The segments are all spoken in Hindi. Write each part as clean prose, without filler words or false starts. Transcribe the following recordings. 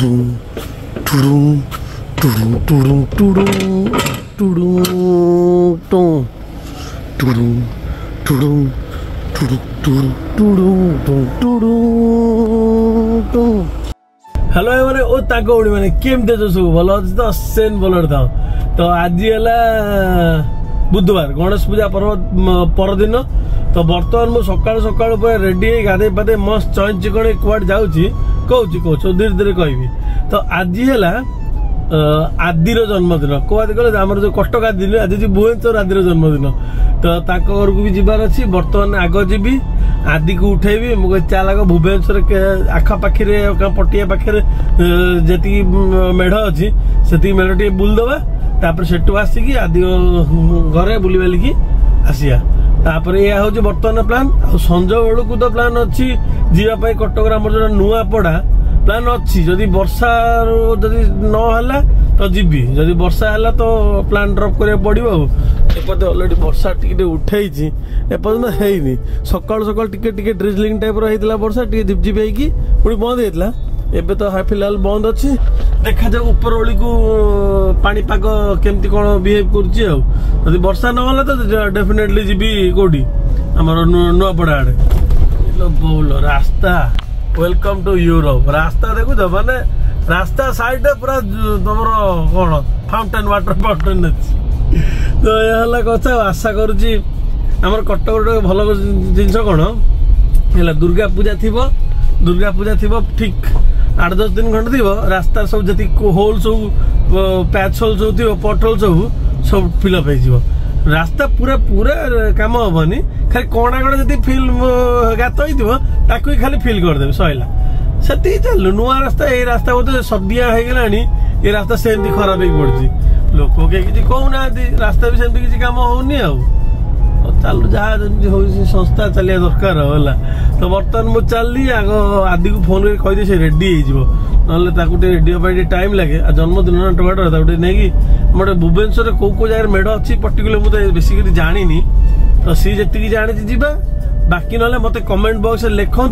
हेलो मैंने ओ ताको उड़ी मैंने केमते जो सब भल अच्छी तो सेन बोलर था तो आज है बुधवार गणेश पूजा परदिन तो बर्तमान मु सकाल सकाल रेडी गाधे पाधे मस्त चॉइस चिकन कुआड जाऊँगी कहूँ धीरे धीरे कहबी तो आज है आदिर जन्मदिन कौन कहले आम जो कटक आदि आज भुवनेश्वर आदिर जन्मदिन तो घर को भी जबार अच्छी बर्तमान आग जीवी आदि को उठेबी मुझे चल आग भुवनेश्वर आखापाखि पटिया पाखे जी मेढ़ अच्छी से मेढ़ टे बुलदबा तापर सेठू आसिकी आदि घरे बुली बालिकी आसिया तापर यह हूँ बर्तमान प्लान संज बेलू तो प्लान अच्छी जीवाई कटक जो नुआ पड़ा प्लान अच्छी जदि वर्षा जदि नहला तो जीवी जदि वर्षा है तो प्लान ड्रॉप करा पड़ो एपटे अलरेडी वर्षा टिके उठाई एपर्तंत है सकाल सकाल टिके ड्रिजलिंग टाइप रहा वर्षा टे झिपझिप होगी पुणी बंद होता एबे तो फिलहाल बंद अच्छी देखा जाऊ ऊपर ओली को पाणीपाग केमती कौन बिहेव कर वर्षा नहला तो डेफिनेटली जीवी कौटी आमर नुआपड़ा आड़े बोल रास्ता वेलकम टू यूरोप रास्ता देखु माने रास्ता साइड पूरा तुम कौन फाउंटेन वाटर फाउंटेन अच्छी तो यह कथा आशा करुच्ची आम कटक गोटे भल जिनस कौन है दुर्गा पूजा थी ठीक 8-10 दिन खंड थी रास्ता सब जी होल सब पैच होल सब थी पट होल सब फिलअप हो रास्ता पूरा पूरा काम हेनी खाली कणा कणा जी फिल गात होता खाली फिल करदे सैला से चलु नुआ रास्ता ये रास्ता बोलते सदिया हो गला ये रास्ता सेमती खराब हो पड़ी लोक किसी कहूना रास्ता भी सेमती किसी काम होनी चलु जहाँ हो संस्था चलिया दरकार है तो बर्तमान मुझे चलनी आग आदि को फोन कर कहीदे से रेडी हो ना रेडी होगा टाइम लगे जन्मदिन टोटे नहीं मोटे भुवनेश्वर कौ जगह मेढ़ अच्छी पर्टिकुलर मुझे बेसिकली जानी तो सी जी जानी जीवा बाकी ना मत कमेंट बॉक्स लिखु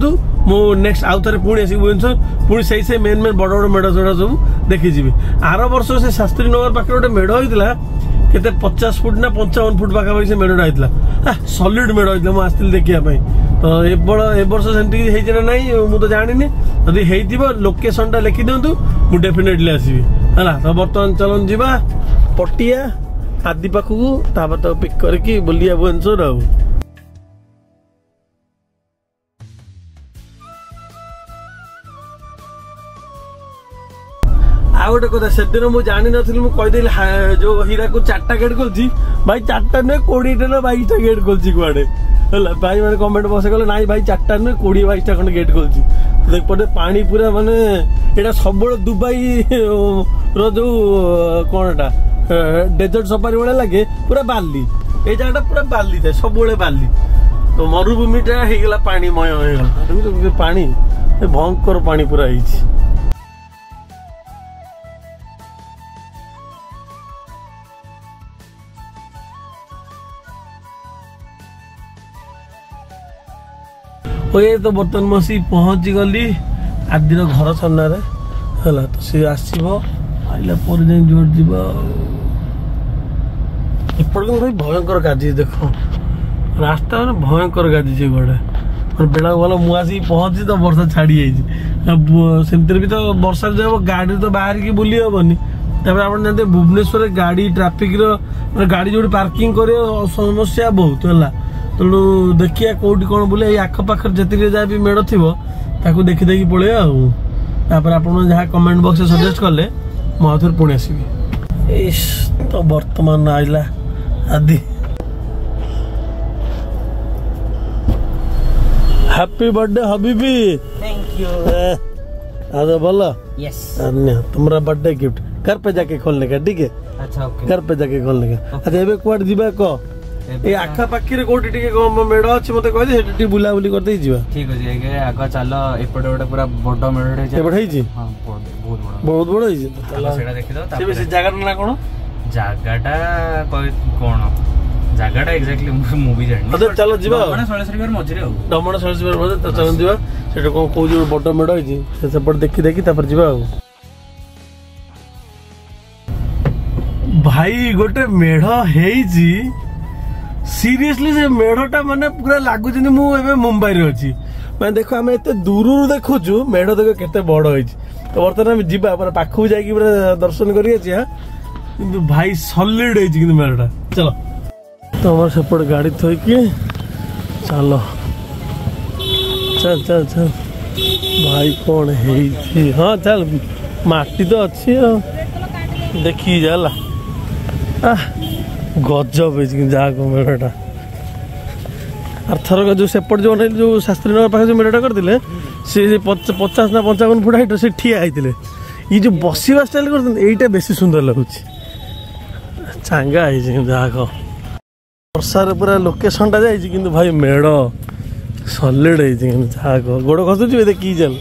मु नेक्स्ट आउ थे पुणी आस भुवनेश्वर पुणी से मेन बड़ बड़ मेढ़ जोड़ा सब देखी जी आर वर्ष से शास्त्री नगर पाखे गोटे मेढ़ होता केते 50 फुट ना 55 फुट पाखापाखि से मेढ़ होता सॉलिड मेढ़ होता मुझे देखापी तो ए वर्ष सेमती ना ना मुझे जानी जदि हो लोकेशन टा लिखि दिंतु मु डेफिनेटली आसबि है तो बर्तमान चलन जीवा पटिया आदि पाखक तापर तो पिक करके बुलिया भुवनेश्वर गोटे कथा से दिन मुझे जानी नी मुझे जो हीरा को 4टा गेट खोलची भाई 4टा नुहे 20टा ना 22टा गेट खोलची कुआडे भाई मैंने कमेंट बक्स कहले नाई भाई 4टा नुहे 20-22टा खंड गेट खोलची देखपटे पानी पूरा माने एटा सब दुबई जो कौन डेजर्ट सफारी भाई लगे पूरा बाली ये जगह पूरा बाली था सब बाली तो मरुभूमिटा हो पानीमय हो पानी भयंकर पानी पूरा हो ये तो बर्तमान मसी पहुंची गली आदिर घर सामने है तो सी आसला पर जोर जीव एपट भाई भयंकर गाजी देख रास्ता मैंने भयंकर गाजी गोटे बेला भल मुझे पहुंची तो वर्षा छाड़ी सेमती भी तो वर्षा जो गाड़ी तो बाहर की बुली हेनी तापर आप जानते भुवनेश्वर गाड़ी ट्राफिक गाड़ी जो पार्किंग कर समस्या बहुत है तेणु देखिए कौटी कौन बोले आखपाख जी जहाँ भी मेढ़ थी देखी देखी पड़े आप जहाँ कमेंट बॉक्स सजेस्ट कले मुझे पुणी आसबि तो बर्तमान आइला आदि happy birthday Habibi thank you आज भल यस तुम्हारा बर्थडे गिफ्ट घर पे जाके खोलने का ठीक है अच्छा ओके घर पे जाके खोलने का अच्छा एबे कुआड जीवा कह ए आखा पाखी रे कोठी टिके मेढ़ अछि मते कहि दे हेटी बुला बुली करते जीवा ठीक अछि आगे चलो एपटे गोटे पूरा बड़ मेढ़ एपटे है जी हां बहुत बड़ है जी चलो सेटा देखि दो से बेसी जगह ना कोन जगहटा कोन जगहटा एग्जैक्टली मूवी जानि तो चलो जीवा दमण सळेश्वरी मझरे हो तो चलो जीवा सेटा को जो बड़ मेढ़ है जी से सेपट देखि देखि तापर जीवा भाई गोटे मेढ़ हेइची सीरियसली से मेढ़टा माने पूरा लागुच मु मुंबई रे अच्छी मैं देख आम एत दूर देखुचु मेढ़ देख केते बड़ होइची तो बर्तमान आम जीवा पाखु जाकि दर्शन करी किंतु भाई सॉलिड होइची किंतु मेढ़टा चलो तो हमार सेपट गाड़ी थोइकी चलो चल चल चल भाई कौन है हाँ चल माटी तो अच्छी देखी जाला गजब जहाँ मेढ़टा अर्थर जो सेपट जो शास्त्री नगर पाखे जो मेढ़टा करते सी 50 ना 55 फुट हाइट से ठिया होते ये जो बसवा स्टाइल करते यहीटा बेसी सुंदर लगुच चांगा जहाँ वर्षार पूरा लोकेशन टा जाइए कि भाई मेढ़ सॉलिड जहाँ गोड़ खसुच देखी चल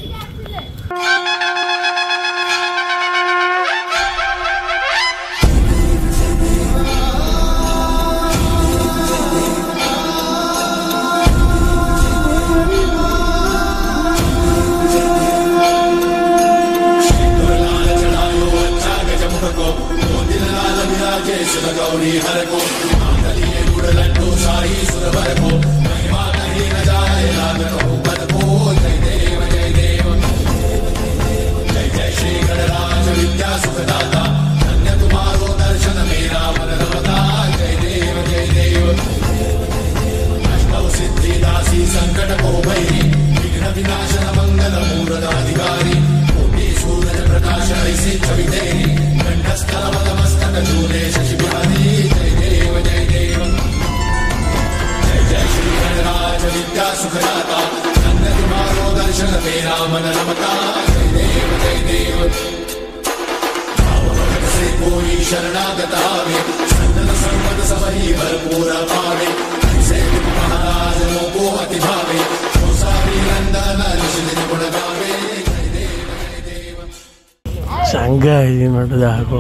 चांगा है मेढ़ जहाँ को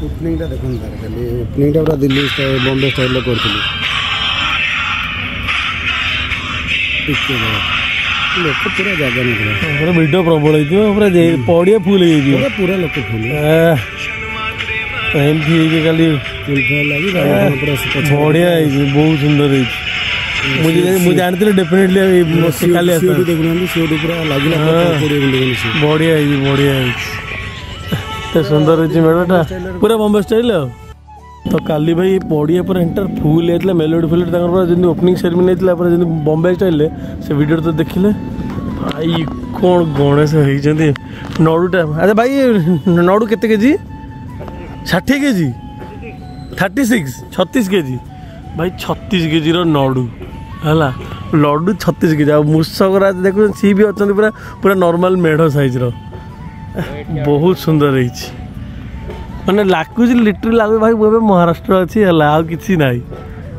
ओपनिंगटा देखो ओपनिंगटा पूरा दिल्ली बॉम्बे स्टाइल करथिलु लोक पूरा जगह नहीं वीडियो प्रबल पूरा पड़िया फुल पूरा लोक फुल एमती खाली बढ़िया बहुत सुंदर मुझे जानते डेफिनेटली खाली पूरा लगे बढ़िया बढ़िया सुंदर मेढ़टा पूरा बॉम्बे स्टाइल तो काली भाई पड़िया पर एंटर फुल होता मेलोडी फुल जमी ओपनिंग सेरेमनी होता बॉम्बे स्टाइल से वीडियो तो देखिले भाई कौन गणेश होती नड़ूटा अच्छा भाई नड़ू केते केजी 60 केजी 36 केजी भाई 36 केजी नड़ू है लड्डू 36 केजी मूषक राज देखो सी भी अच्छा पूरा पूरा नॉर्मल मेढ़ साइज बहुत सुंदर मैंने लगुच लिटरली लगे भाई मुझे महाराष्ट्र अच्छी है कि ना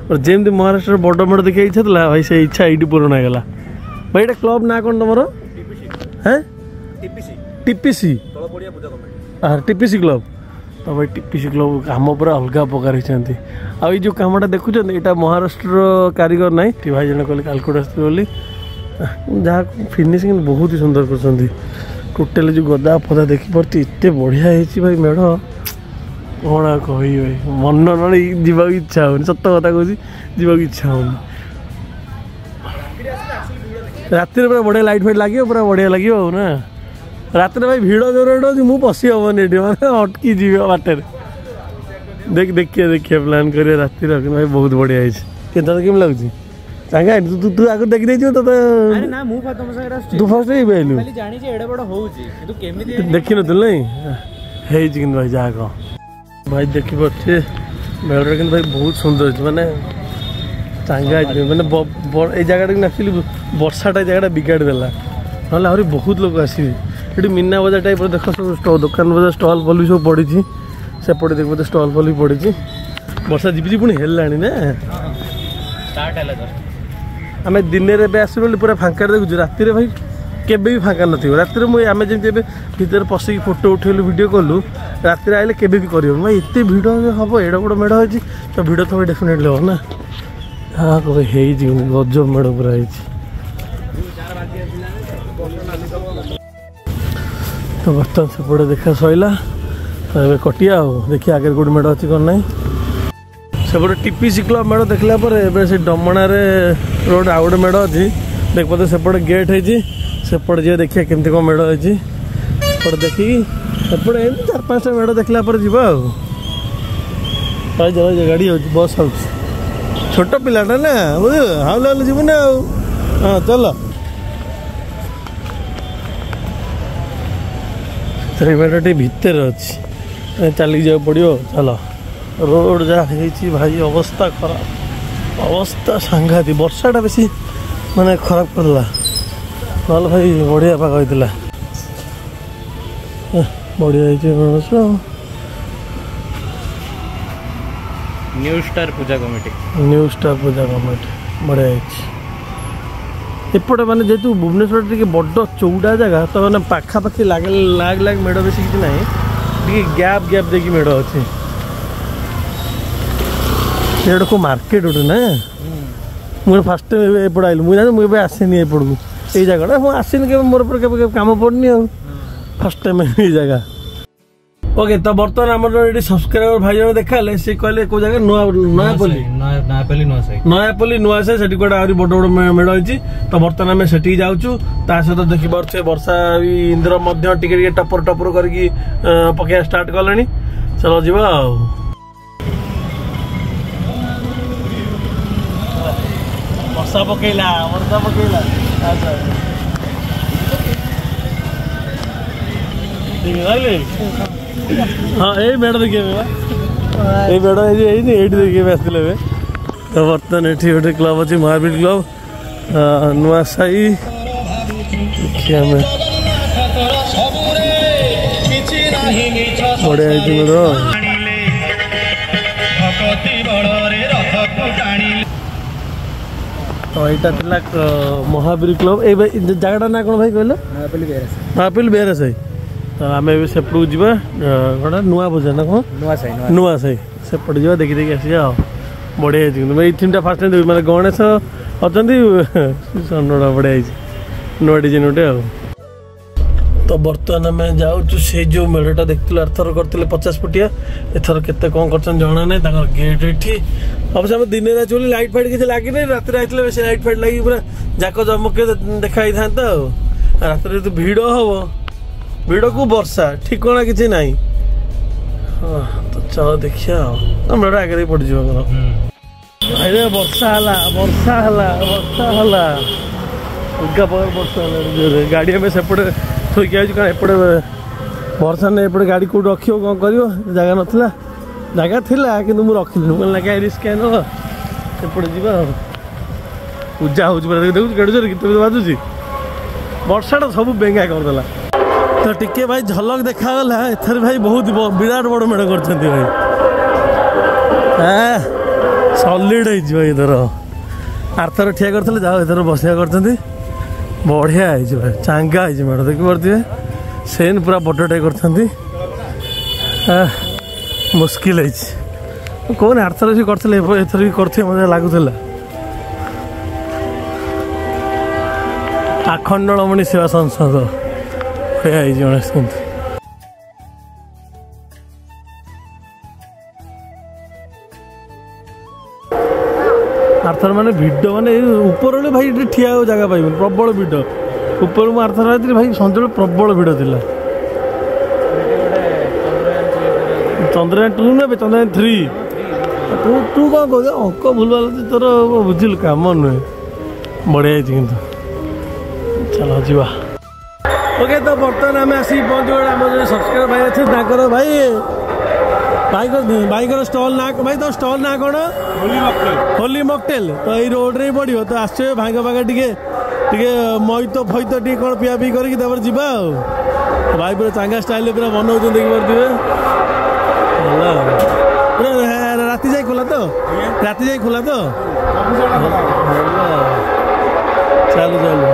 और जमी महाराष्ट्र बड़ मेढ़ देखा इच्छा था भाई से इच्छा ये पूरण होगा भाई ये क्लब ना कौन तुम है टीपीसी टीपीसी क्लब तो भाई टीपीसी क्लब कम पूरा अलग प्रकार आई जो कमटा देखुं यहाँ महाराष्ट्र कारीगर ना भाई जन कहले कालकुट आसते बोली जहाँ फिनिशिंग बहुत ही सुंदर कर टोटाल जो गदा फदा देखी पार्टी एत बढ़िया भाई मेढ़ कौन कही भाई मन ना जावाक इच्छा हो सत कथा कहूँ जावाक इच्छा हो राति पूरा बढ़िया लाइट फाइट लगे पूरा बढ़िया लगे ना रात भाई भिड़ जोर मुझे पशि हेनी ये मैंने अटकी जी बाटर देखिए प्लान करिए राति भाई बहुत बढ़िया है केम लगुच सांगा तू आगे देखी देख तो तू फर्स्ट देखी नु नहीं भाई जा भाई देखी पारे मेढ़ कि भाई बहुत सुंदर माने चांगा मैंने ये जगह एक्चुअली वर्षा जगह बिगाड़ी देला ना आहरी बहुत लोग आसवे ये मीना बजार टाइप देख सब दुकान बजार स्टल फल भी सब पड़ी सेपटे देख स्टल फल भी पड़ी वर्षा जी पुणी है ना आम दिन में आसू पूरा फांका देखुଛୁ राति भाई केबे भी फांका नथिबो राति मुझे आम जमी भीतर पशिक फोटो उठेलु वीडियो कलु राति आइले केबे भी कर भाई एत भिड़ हम एड़ा बड़ मेढ़ होती तो भिड़ तो डेफिनेटली हम ना हाँ गजब मेढ़ पूरा। तो बर्तमान सेपटे देखा सैला तो कटिया देखिए आगे गोटे मेढ़ अच्छी कौन ना सेपटे टीपीसी क्लब मेढ़ देखला से डमणार रोड आउ गोटे मेढ़ अच्छी देख पते सेपटे गेट है सेपटे जी देखिए केमती कौन मेढ़ अच्छी देखी एपटे 4-5टा मेढ़ देखला जीवा गाड़ी हो बस हो छोट पिलाटा ना बुझ हाउल हाउल जीव ना हाँ चल मेढ़ भितर अच्छी चलिक जा पड़ो चल रोड जहाँ भाई अवस्था खराब अवस्था सांघाती वर्षाटा बेसी माने खराब करला ना भाई बढ़िया पाग होता बढ़िया मनुष न्यू स्टार पूजा कमिटी बढ़िया एपटे माने जेतु भुवनेश्वर टी बड़ चौड़ा जगह तो मैंने पाखापाखि लाग लाग मेढ़ बेस कि ना गैप गैप देखिए मेढ़ अच्छे को मार्केट गोटे ना मुझे फास्ट टाइम एपट आइल मुझे आसनी एपट को ये जगह मुझे आसनी के मोर कम पड़नी आ फास्ट टाइम ये जगह ओके तो बर्तमान आम ये सब्सक्राइबर भाई जन देखा सी कहले कौ जगह नयापल्ली नुआ साई से कौटे बड़ बड़ मेढ़ अच्छी तो बर्तमान आम से जाऊँ ता सहित देखिपे वर्षा इंद्र टे टपर टपर करके पकड़ा स्टार्ट कले चलो जी वर्षा पकईला हाँ ये मेढ़ देखिए ये मेढ़ ये देखिए आसते तो बर्तमान ये गोटे क्लब अच्छी महावीर क्लब नुआ साई देखिए बढ़िया मेढ़ तो यहाँ महावीर क्लब ये जगह ना कौन भाई कहल महापल्ली बेहरा साई तो आम सेपटू जा कौन नुआ बजार ना कौन नुआ साई सेपटे जा देखी देखी आसी बढ़िया ये थीम फास्ट टाइम देखिए मतलब गणेश अच्छा बढ़िया नुआ डिजाइन गोटे तो बर्तमान आम जाऊँ से जो मेढ़टा देखते अर्थर करते 50 फुटिया एथर केते कौन कर जना ना गेट ये अवश्य आम दिन चुली लाइट फाइट किसी लगे नहीं रात आते बेस लाइट फाइट लगी पूरा जाक जमक देखाई था रात तो भिड़ हम भिड़ को वर्षा ठिकाना किसी ना हाँ तो चलो देखिए मेढ़ आगे पड़ जाए वर्षा गाड़ी में सेपटे थोक एपटे वर्षा नहीं एपटे गाड़ी कौट रख कौन कर जगह नाला जगह थिला कि मुझे रखिली मुझे लगे रिस्क सेपटे जा पूजा हो देखो गीत बाजुची वर्षाटा सब बेंगा करदेला तो टिके भाई झलक देखागला एथर भाई बहुत विराट बड़ मेढ़ कर भाई सॉलिड होथर आरथर ठिया करते जाओ एथर बसिया कर बढ़िया है भाई चांगा है मेढ़ देखी पारे सेन पूरा बड़टे कर मुस्किल है कौन आरथर भी करते एथर भी करते मजा लगुला आखंडलमणि सेवा संसद गणेश किंतु आरथर माने भिड माने ऊपर भाई ठिया जगह पाइबन प्रबल भिड ऊपर मु आरथर रात भाई सन्जो प्रबल भिड थिला चंद्रयान 2 ना चंद्रयान 3 तू कौन कह अंक भूल तोर बुझिल कम नुहे बढ़िया किंतु चलो जीवा ओके तो बर्तमान आम आसी पहुँच आम जो सब्सक्राइबर भाई अच्छे भाई स्टल ना भाई तो स्टल ना कौन होली मकटेल तो ये रोड रे पड़ो तो आस भाई पाखे टे मैत फैत टे कौन पिया पी कर जीवा भाई पूरा चांगा स्टाइल पूरा बनाऊ देखिए पूरा राति जाए खोला तो राति जाए खोला तो चलो चलो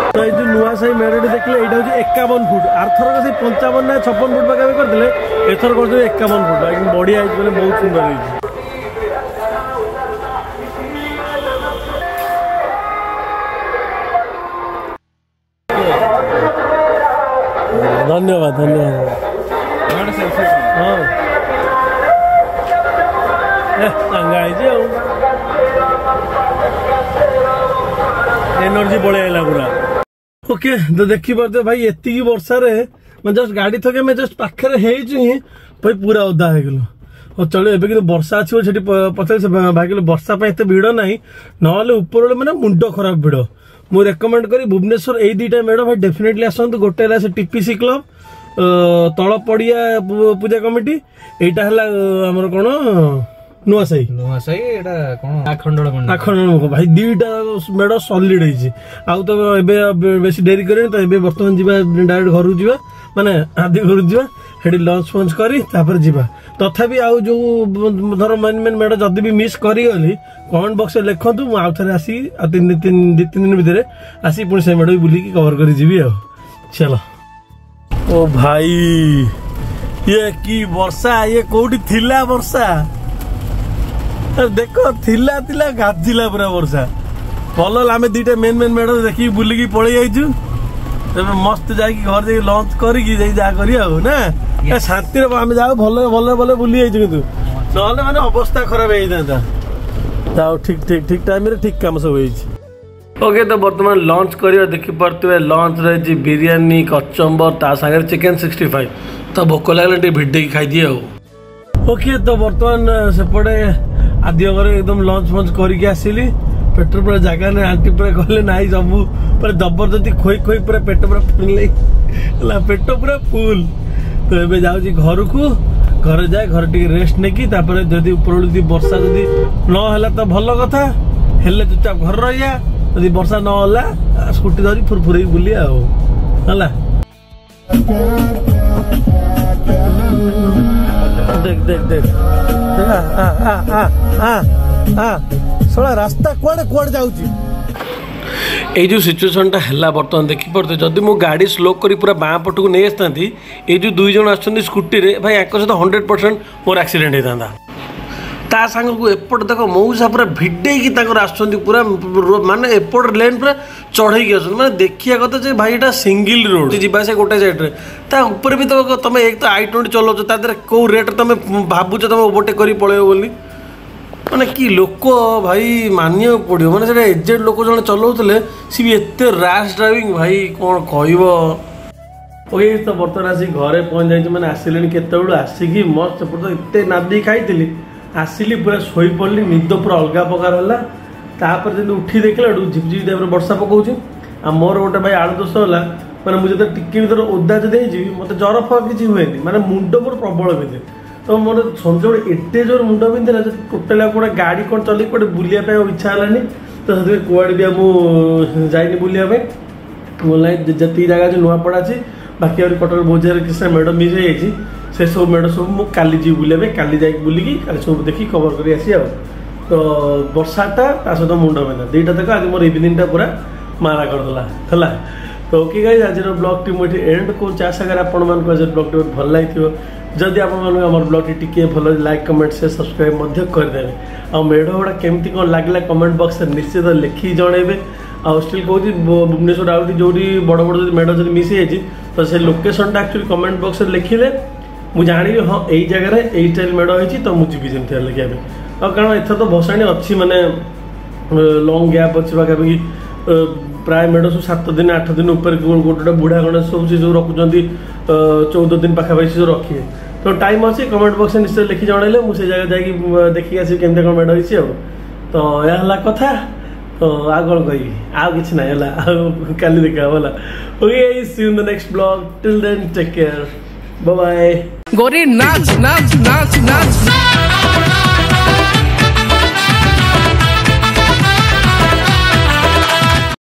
तो ये जो नुआ साई मेढ़ी देखले यहाँ 51 फुट आरथर से 55 ना 56 फुट पाखे करते एथर कर 51 फुट बढ़िया बहुत सुंदर है धन्यवाद धन्यवाद हाँ चंगा एनर्जी पड़े आला पूरा ओके तो देखी पारे भाई एति वर्षा रे मैं जस्ट गाड़ी थके मैं जस्ट पाखे भाई पूरा ओदा हो गल चलो एबे कि वर्षा अच्छी पचार भाई कहले वर्षा एत भिड़ ना ना ऊपर मैंने मुंड खराब भिड़ मु रेकमेंड करी भुवनेश्वर ए दुटा मेढ़ भाई डेफिनेटली आसतु गोटे टीपीसी क्लब तल पड़िया पूजा कमिटी एटा हमर कौन नुआसाई आखंड भाई दीटा मेढ़ सॉलिड है आउ तो बेसी डेरी करें तो बर्तमान जीवा डायरेक्ट घर जीवा माने आदि घर जीवा हेडी लंच फंच करी तापर जीवा तथापि आउ जो धर मेन मेन मेढ़ जदि भी मिस करी कमेंट बॉक्स में लिखतु मु आउ थे आसी तीन दिन भितर आसी पुणी से मेढ़ बुलिकी कवर कर जीवी आ चलो ओ भाई ये की वर्षा ये कोठी थिला वर्षा देखो थिला थिला गाजिला पूरा वर्षा भल आम दीटा मेन मेन मेढ़ देखिकी बुलिकी पलि जाइछु तबे मस्त जाइकी घर जाइकी लंच करिकी जा करी आ ना शांति आम जाओ भले भले भले बुली जाइछु किंतु नहले माने अवस्था खराब हो जाता जाओ ठीक ठीक ठीक टाइम रे ठीक काम सब होइछि ओके तो बर्तमान लंच करियो देखि परतुवे लंच रे जी बिरयानी कचंबर ता सागर चिकन 65 तो भोक लागले टे भिडे की खाई दिए ओके तो बर्तमान सेपटे आदि घरे एकदम लंच फंच करके आसिली पेट पूरा जगह नहीं आंटी पूरा कहले ना सब पूरा जबरदस्ती खोई खोई पूरा पेट पूरा फुल पेट पूरा फुल तो ये जाऊँगी घर को घर जाए घर टी रेस्ट नहीं जदि ऊपर वर्षा जदि ना तो भल कथा हेले चुपचाप घर रहिया जदि वर्षा ना स्कूटी धरी फुरफुरे बुलिया देख देख देख सोला रास्ता कुआडे कुआडे जाउची ए जो सिचुएशन टा हला बर्तमान देखि पड़ते जदि मु गाड़ी स्लो करी पूरा बाँ पट को नहीं आसती ये जो दुई जन आछन स्कूटी रे भाई एक सहित 100% मोर एक्सीडेंट होता ता सांग को एपट देख मौसा पूरा भिडे की पूरा माने एपट लेन पूरा चढ़े की माने देखिया कथा जे भाई एटा सिंगल रोड जीवा से गोटे साइड रे ता ऊपर भी तो तुम एक तो i20 चलाउछ ता देर को रेट तुम भाबुछ तुम ओवरटेक करी पळेयो बोली माने कि लोक भाई मानिया पड़ो माने सेटा एजेड लोक जने चलाउतले सी भी एते रैश ड्राइविंग भाई कोन कहइबो ओके तो बर्तमान आसी घरे पहुंच जाइछ माने आसिलेनी केते बेलु आसिकी मस्त पुरो एते नादी खाइतिली आसिली पूरा शोई पड़ली निद पूरा अलग प्रकार है तापर जब उठी देखला झिपझिप टाइप वर्षा पकाऊँ आ मोर गोटे भाई आलु दोष है मैंने मुझे टिके भर ओदा जब मत जर फर किसी हुए मैंने मुंड मोर प्रबल बिंधे तो मोर संज एटे जोर मुंड बिंधेला टोटाल गोटे गाड़ी कौन चल कौटे बुलिया इच्छा है तो से कुआड़े भी जाइनि बुलिया बोलना जी जगह जो नुआपड़ा अच्छी बाकी और कटक बहुत जगह किसी मेढ़ मिस हो से सब मेढ़ सब मुझे जी बुलिया काली जाकि बुलिकी काली सब देखी कवर कर आसी तो वर्षाटा सहित मुंड बिंधा दुईटा तक आज मोर इवनिंग पूरा मारा करदेला है तो ओके गाइस आज ब्लॉग टी मुझे एंड कर आशा कर आज ब्लॉग टी भल लगी जदि आप ब्लॉग टी टी भल लाइक कमेंट से सब्सक्राइब करदे आ मेढ़ गुड़ा केमती कौन लगे कमेंट बॉक्स निश्चित लिखी जनइबे आ स्टिल कहूँ भुवनेश्वर आउट जो बड़ बड़ मेढ़ जो मिस हो तो से लोकेशन एक्चुअली कमेंट बॉक्स में लिखिले मुझे जानी हाँ यही जगह यही स्टाइल मेढ़ होती तो मुझे जमी लगे कारण एथर तो भसाणी अच्छी माने लंग गैप अच्छी पाखापाखि प्राय मेढ़ सब 7 दिन 8 दिन ऊपर गोटे बुढ़ा गणेश सब जो रखुच्च 14 दिन पाखापाखि सब रखिए तो टाइम अच्छी कमेंट बॉक्स में निश्चय लिखी जनइले मुझे जगह जाकि देखिए आस केमती कौन मेढ़ होती तो यह कथा तो आ कौन कह आउ कि ना काली देखा okay see you in the next blog till then take care bye bye गोरी नाच नाच नाच नाच